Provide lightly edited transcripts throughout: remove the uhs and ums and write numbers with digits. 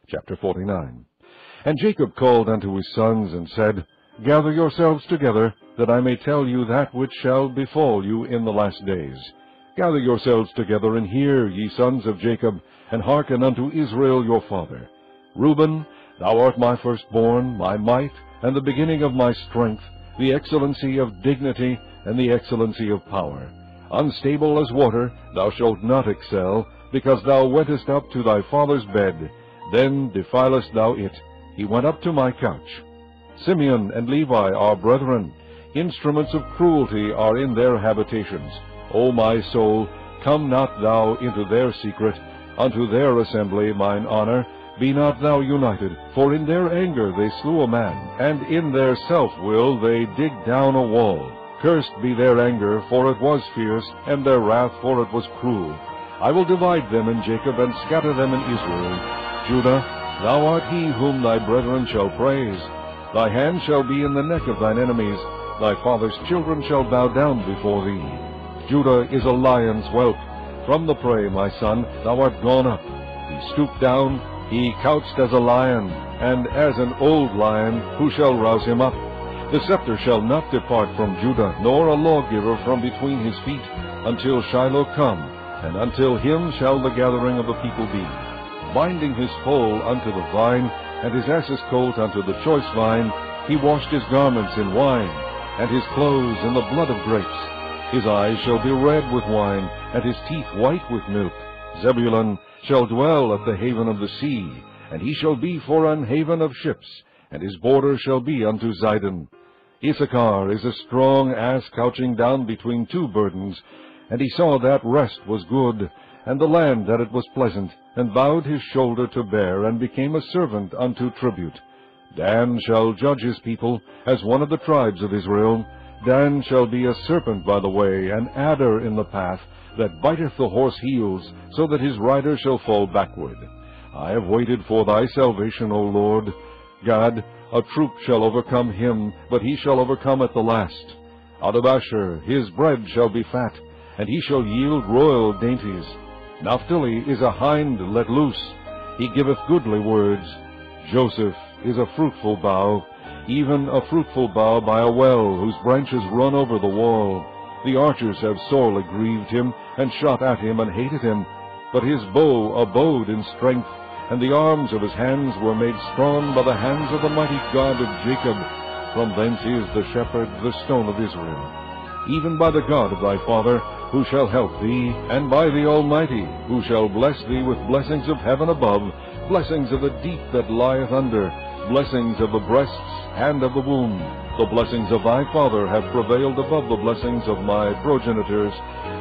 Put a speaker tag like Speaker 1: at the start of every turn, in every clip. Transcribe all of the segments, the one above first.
Speaker 1: Chapter 49. And Jacob called unto his sons, and said, Gather yourselves together, that I may tell you that which shall befall you in the last days. Gather yourselves together, and hear, ye sons of Jacob, and hearken unto Israel your father. Reuben, thou art my firstborn, my might, and the beginning of my strength, the excellency of dignity, and the excellency of power. Unstable as water, thou shalt not excel, because thou wentest up to thy father's bed. Then defilest thou it. He went up to my couch. Simeon and Levi are brethren. Instruments of cruelty are in their habitations. O my soul, come not thou into their secret. Unto their assembly, mine honor, be not thou united. For in their anger they slew a man, and in their self-will they dig down a wall. Cursed be their anger, for it was fierce, and their wrath, for it was cruel. I will divide them in Jacob, and scatter them in Israel. Judah, thou art he whom thy brethren shall praise. Thy hand shall be in the neck of thine enemies. Thy father's children shall bow down before thee. Judah is a lion's whelp. From the prey, my son, thou art gone up. He stooped down, he couched as a lion, and as an old lion, who shall rouse him up? The scepter shall not depart from Judah, nor a lawgiver from between his feet, until Shiloh come, and until him shall the gathering of the people be. Binding his foal unto the vine, and his ass's colt unto the choice vine, he washed his garments in wine, and his clothes in the blood of grapes. His eyes shall be red with wine, and his teeth white with milk. Zebulun shall dwell at the haven of the sea, and he shall be for an haven of ships, and his border shall be unto Zidon. Issachar is a strong ass couching down between two burdens, and he saw that rest was good, and the land that it was pleasant, and bowed his shoulder to bear, and became a servant unto tribute. Dan shall judge his people, as one of the tribes of Israel. Dan shall be a serpent by the way, an adder in the path, that biteth the horse heels, so that his rider shall fall backward. I have waited for thy salvation, O Lord. God, a troop shall overcome him, but he shall overcome at the last. Out of Asher his bread shall be fat, and he shall yield royal dainties. Naphtali is a hind let loose. He giveth goodly words. Joseph is a fruitful bough, even a fruitful bough by a well, whose branches run over the wall. The archers have sorely grieved him, and shot at him, and hated him. But his bow abode in strength, and the arms of his hands were made strong by the hands of the mighty God of Jacob. From thence is the shepherd, the stone of Israel. Even by the God of thy father, who shall help thee, and by the Almighty, who shall bless thee with blessings of heaven above, blessings of the deep that lieth under, blessings of the breasts and of the womb. The blessings of thy father have prevailed above the blessings of my progenitors,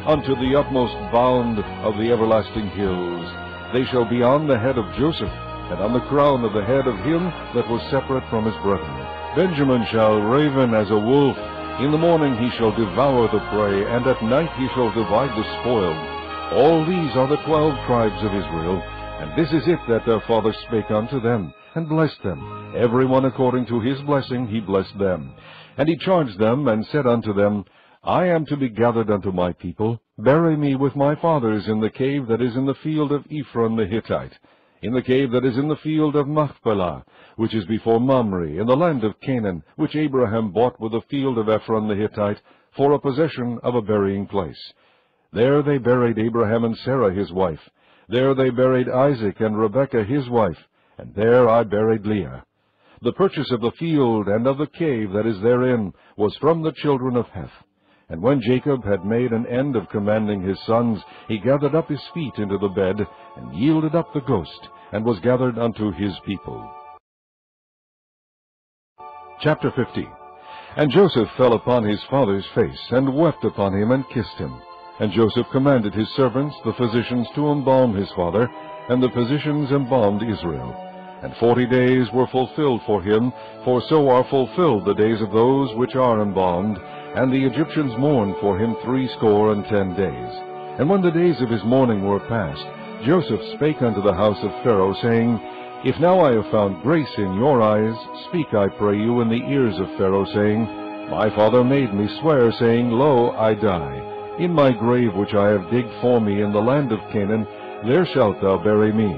Speaker 1: unto the utmost bound of the everlasting hills. They shall be on the head of Joseph, and on the crown of the head of him that was separate from his brethren. Benjamin shall raven as a wolf. In the morning he shall devour the prey, and at night he shall divide the spoil. All these are the 12 tribes of Israel, and this is it that their father spake unto them, and blessed them. Every one according to his blessing he blessed them. And he charged them, and said unto them, I am to be gathered unto my people. Bury me with my fathers in the cave that is in the field of Ephron the Hittite, in the cave that is in the field of Machpelah, which is before Mamre, in the land of Canaan, which Abraham bought with the field of Ephron the Hittite, for a possession of a burying place. There they buried Abraham and Sarah his wife. There they buried Isaac and Rebekah his wife, and there I buried Leah. The purchase of the field and of the cave that is therein was from the children of Heth. And when Jacob had made an end of commanding his sons, he gathered up his feet into the bed, and yielded up the ghost, and was gathered unto his people. Chapter 50. And Joseph fell upon his father's face, and wept upon him, and kissed him. And Joseph commanded his servants, the physicians, to embalm his father, and the physicians embalmed Israel. And 40 days were fulfilled for him, for so are fulfilled the days of those which are embalmed. And the Egyptians mourned for him 60 days. And when the days of his mourning were past, Joseph spake unto the house of Pharaoh, saying, If now I have found grace in your eyes, speak, I pray you, in the ears of Pharaoh, saying, My father made me swear, saying, Lo, I die. In my grave which I have digged for me in the land of Canaan, there shalt thou bury me.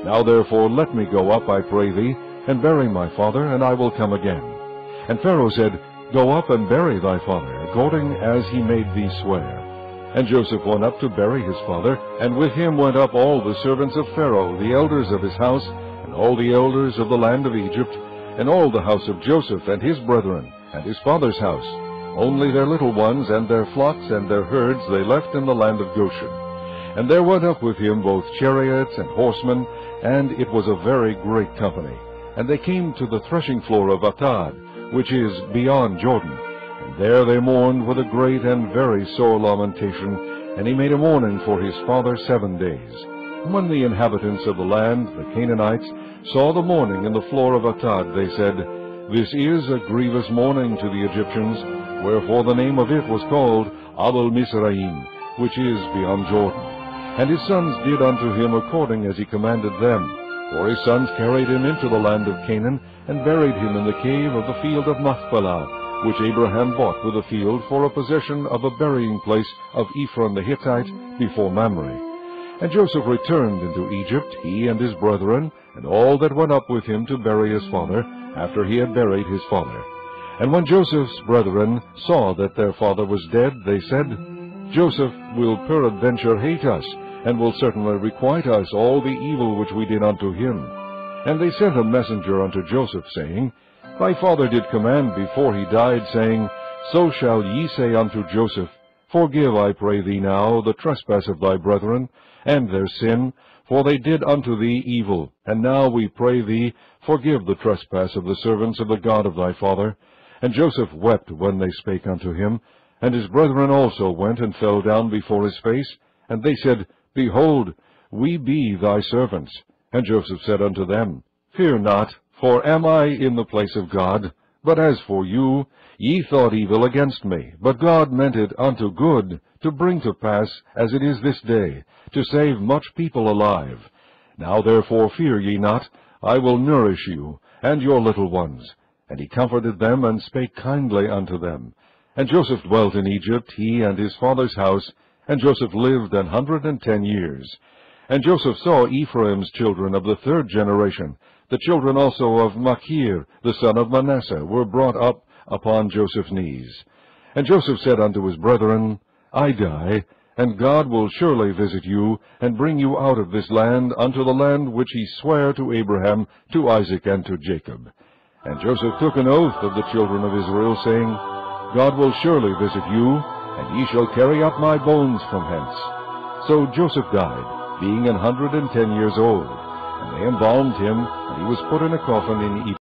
Speaker 1: Now therefore let me go up, I pray thee, and bury my father, and I will come again. And Pharaoh said, Go up and bury thy father, according as he made thee swear. And Joseph went up to bury his father, and with him went up all the servants of Pharaoh, the elders of his house, and all the elders of the land of Egypt, and all the house of Joseph, and his brethren, and his father's house. Only their little ones, and their flocks, and their herds they left in the land of Goshen. And there went up with him both chariots and horsemen, and it was a very great company. And they came to the threshing floor of Atad, which is beyond Jordan. And there they mourned with a great and very sore lamentation, and he made a mourning for his father 7 days. And when the inhabitants of the land, the Canaanites, saw the mourning in the floor of Atad, they said, This is a grievous mourning to the Egyptians, wherefore the name of it was called Abel Mizraim, which is beyond Jordan. And his sons did unto him according as he commanded them. For his sons carried him into the land of Canaan, and buried him in the cave of the field of Machpelah, which Abraham bought with a field for a possession of a burying place of Ephron the Hittite before Mamre. And Joseph returned into Egypt, he and his brethren, and all that went up with him to bury his father, after he had buried his father. And when Joseph's brethren saw that their father was dead, they said, Joseph will peradventure hate us, and will certainly requite us all the evil which we did unto him. And they sent a messenger unto Joseph, saying, Thy father did command before he died, saying, So shall ye say unto Joseph, Forgive, I pray thee now, the trespass of thy brethren, and their sin, for they did unto thee evil. And now we pray thee, forgive the trespass of the servants of the God of thy father. And Joseph wept when they spake unto him. And his brethren also went and fell down before his face. And they said, Behold, we be thy servants. And Joseph said unto them, Fear not, for am I in the place of God? But as for you, ye thought evil against me, but God meant it unto good, to bring to pass, as it is this day, to save much people alive. Now therefore fear ye not, I will nourish you, and your little ones. And he comforted them, and spake kindly unto them. And Joseph dwelt in Egypt, he and his father's house, and Joseph lived 110 years. And Joseph saw Ephraim's children of the 3rd generation. The children also of Machir, the son of Manasseh, were brought up upon Joseph's knees. And Joseph said unto his brethren, I die, and God will surely visit you, and bring you out of this land unto the land which he sware to Abraham, to Isaac, and to Jacob. And Joseph took an oath of the children of Israel, saying, God will surely visit you, and ye shall carry up my bones from hence. So Joseph died, being 110 years old. And they embalmed him, and he was put in a coffin in Egypt.